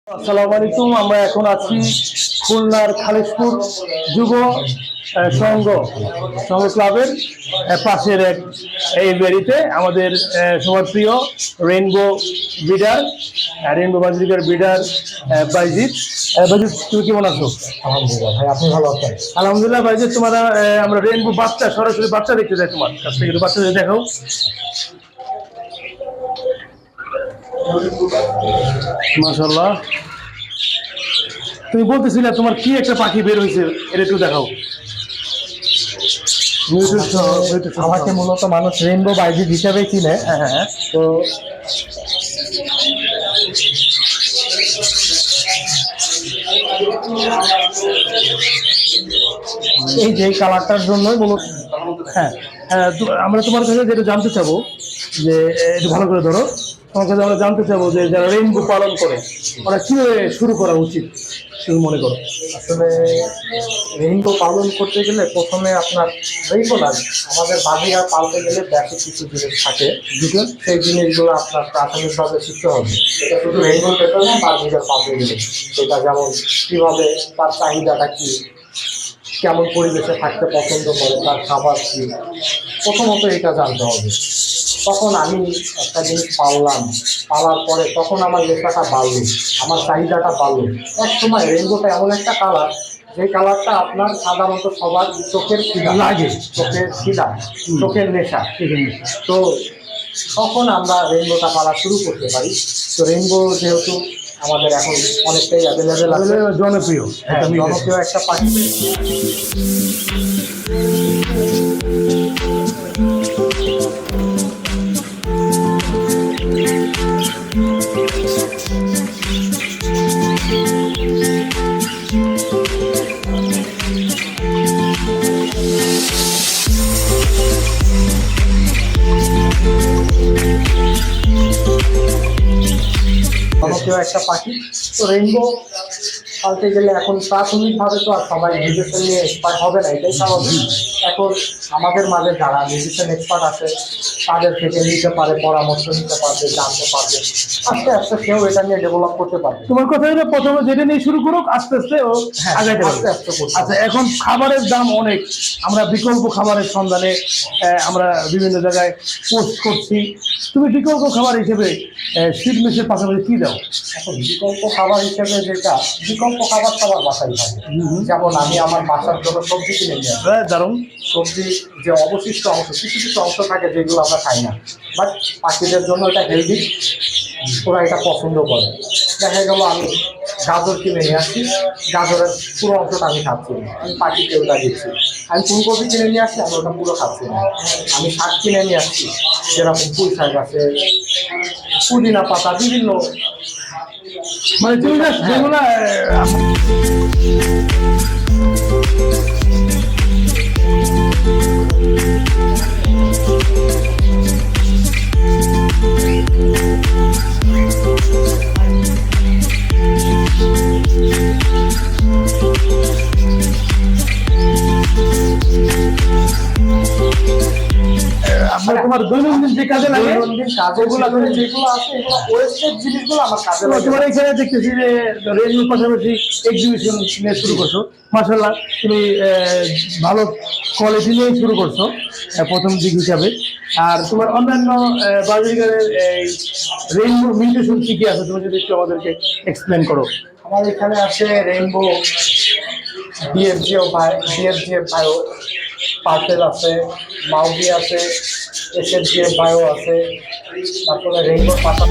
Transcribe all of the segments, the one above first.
আসসালামু আলাইকুম। আমরা এখন আছি খুলনার খালিশপুর যুব সংঘ ক্লাবের পাশের এই বাড়িতে আমাদের সবার প্রিয় রেইনবো ব্রিডার বাইজিৎ। তুমি কেমন আছো? আলহামদুলিল্লাহ ভাই, আপনি ভালো আছেন? আলহামদুলিল্লাহ বাইজিৎ, তোমরা আমরা রেইনবো বাচ্চা সরাসরি বাচ্চা দেখতে চাই, তোমার কাছ থেকে বাচ্চা দেখাও। মাশাআল্লাহ, তুমি বলতেছিলে তোমার কি একটা পাখি বের হয়েছে, এটা একটু দেখাও। আমাকে মূলত মানুষ রেইনবো বাইজিৎ হিসাবেই চিনে। হ্যাঁ, তো এই যে কালারটার জন্যই মূলত। হ্যাঁ, আমরা তোমার কাছে যেটা জানতে চাবো, যে একটু ভালো করে ধরো, তোমার কাছে আমরা জানতে চাবো যে যারা রেইনবো পালন করে ওরা কিভাবে শুরু করা উচিত তুমি মনে করো? আসলে রেইনবো পালন করতে গেলে প্রথমে আপনার রেইনবো না, আমাদের বাজিগার পালতে গেলে বেশি কিছু জিনিস থাকে, সেই জিনিসগুলো আপনার প্রাথমিকভাবে শিখতে হবে। এটা শুধু রেইনবো পেতে না, বাজিগার পালতে গেলে সেটা যেমন কীভাবে তার চাহিদাটা কী, কেমন পরিবেশে থাকতে পছন্দ করে, তার খাবার কী, প্রথমত এটা জানতে হবে। তখন আমি একটা জিনিস পালার পরে তখন আমার লেখাটা বাড়লো, আমার চাহিদাটা বাড়লো। এক সময় রেইনবোটা এমন একটা কালার, যে কালারটা আপনার সাধারণত সবার চোখের খিদা লাগে, চোখের নেশা। তো তখন আমরা রেইনবোটা পালা শুরু করতে পারি। তো রেইনবো যেহেতু আমাদের এখন অনেকটাই অ্যাভেলেবেল আছে, জনপ্রিয় একটা পাখি। একটা পাখি। তো রেইনবো পালতে গেলে এখন প্রাথমিকভাবে তো আর সবাই মেডিসিন নিয়ে এক্সপার্ট হবে না, এটাই স্বাভাবিক। এখন আমাদের মাঝে যারা মেডিসিন এক্সপার্ট আছে তাদের থেকে নিতে পারে, পরামর্শ নিতে পারবে, জানতে পারবে, আস্তে আস্তে কেউ এটা নিয়ে ডেভেলপ করতে পারবে। তোমার কথা হলো প্রথমে যেটা নিয়ে শুরু করুক, আস্তে আস্তে ও আগাইতে পারবে। আচ্ছা, এখন খাবারের দাম অনেক, আমরা বিকল্প খাবারের সন্ধানে আমরা বিভিন্ন জায়গায় পোস্ট করছি। তুমি বিকল্প খাবার হিসেবে শীত মেসের পাশাপাশি কি দাও? এখন বিকল্প খাবার হিসেবে যেটা, বিকল্প খাবার সবার বাসায় থাকে। যেমন আমি আমার বাসার জন্য সবজি কিনে নিয়ে আসি। দারুণ। সবজি যে অবশিষ্ট অংশ, কিছু কিছু অংশ থাকে যেগুলো আমরা খাই না, বাট পাখিদের জন্য এটা হেলদি, ওরা এটা পছন্দ করে। দেখা গেল আমি গাজর কিনে নিয়ে আসছি, গাজরের পুরো অংশটা আমি খাচ্ছি না, আমি পাখিকে ওটা দিচ্ছি। আমি ফুলকপি কিনে নিয়ে আসছি, আমি ওটা পুরো খাচ্ছি না। আমি শাক কিনে নিয়ে আসছি, যেরকম পুঁই শাক আছে, পুদিনা পাতা, বিভিন্ন মানে তুমি যেগুলো তোমার দৈনন্দিন যে কাজে লাগে, দৈনন্দিন কাজেগুলো যেগুলো আছে, এগুলো ওয়েস্টেজ জিনিসগুলো আমার কাজে লাগে। তোমার এখানে দেখতেছি যে রেডিওর পাশাপাশি এক্সিবিশন নিয়ে শুরু করছো। মাশাআল্লাহ, তুমি ভালো কোয়ালিটি নিয়ে শুরু করছো প্রথম দিক হিসাবে। আর তোমার অন্যান্য বাজারের রেইনবো মিউটেশন কি কি আছে, তুমি যদি একটু আমাদেরকে এক্সপ্লেন করো। আমার এখানে আছে রেইনবো ডিএফজিও বায়ো, পার্সেল আছে, মাউগি আছে, এসএফজিএফ বায়ো আছে, তারপরে রেইনবো পাতা।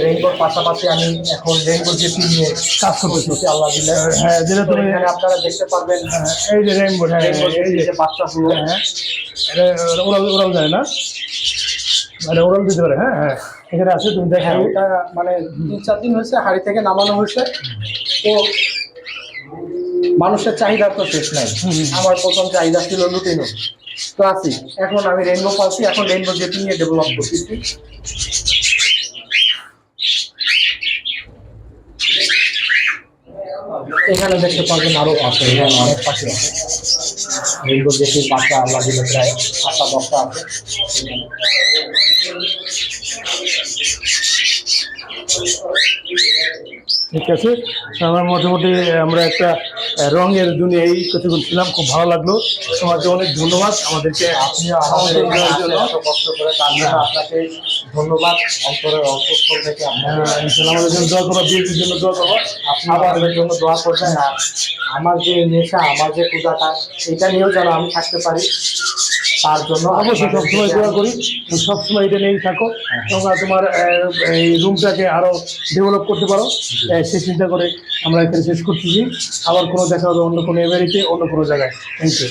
রেইনবোর পাশাপাশি আমি এখন রেইনবো জেপি নিয়ে কাজ করতেছি, আল্লাহ দিলে। হ্যাঁ, যেটা তুমি এখানে আপনারা দেখতে পারবেন, এই যে রেইনবো, হ্যাঁ এই যে বাচ্চাগুলো, হ্যাঁ এটা ওরাল যায় না, মানে ওরাল দিতে পারে। হ্যাঁ হ্যাঁ, এখানে আছে, তুমি দেখো। এটা মানে 3-4 দিন হয়েছে হাড়ি থেকে নামানো হয়েছে। তো মানুষের চাহিদা তো শেষ নাই। আমার প্রথম চাহিদা ছিল লুটিনো ক্লাসিক, এখন আমি রেইনবো পালছি, এখন রেইনবো জেপি নিয়ে ডেভেলপ করতেছি। এখানে দেখতে পারবেন আরও আছে, এখানে অনেক পাখি আছে। রেইনবো গেটির বাচ্চা লাগিয়ে প্রায় 8টা 10টা আছে এখানে। ঠিক আছে, আমার মোটামুটি আমরা একটা রঙের দুনিয়ায় কিছুক্ষণ ছিলাম, খুব ভালো লাগলো। তোমাকে অনেক ধন্যবাদ আমাদেরকে আপনিও আমাদের আমন্ত্রণ এখানে দেওয়ার আসেন জন্য। এত কষ্ট করে, তার জন্য আপনাকে ধন্যবাদ অন্তরের অন্তঃস্থল থেকে। আপনাকে ইনশাআল্লাহ আমাদের জন্য দোয়া করো, বিয়ের জন্য দোয়া করো। আপনি আমাদের জন্য দোয়া করবেন। আর আমার যে নেশা, আমার যে পূজাটা, এটা নিয়েও যেন আমি থাকতে পারি, তার জন্য অবশ্যই আপনাদের সবসময় থেকে দোয়া আমি- করি, তুমি সবসময় এটা নিয়েই থাকো, তোমরা তোমার এই রুমটাকে আরো ডেভেলপ করতে পারো। সে চিন্তা করে আমরা এখানে শেষ করতেছি। আবার কোনো দেখা হবে অন্য কোনো এভারিতে, অন্য কোনো জায়গায়। Thank you.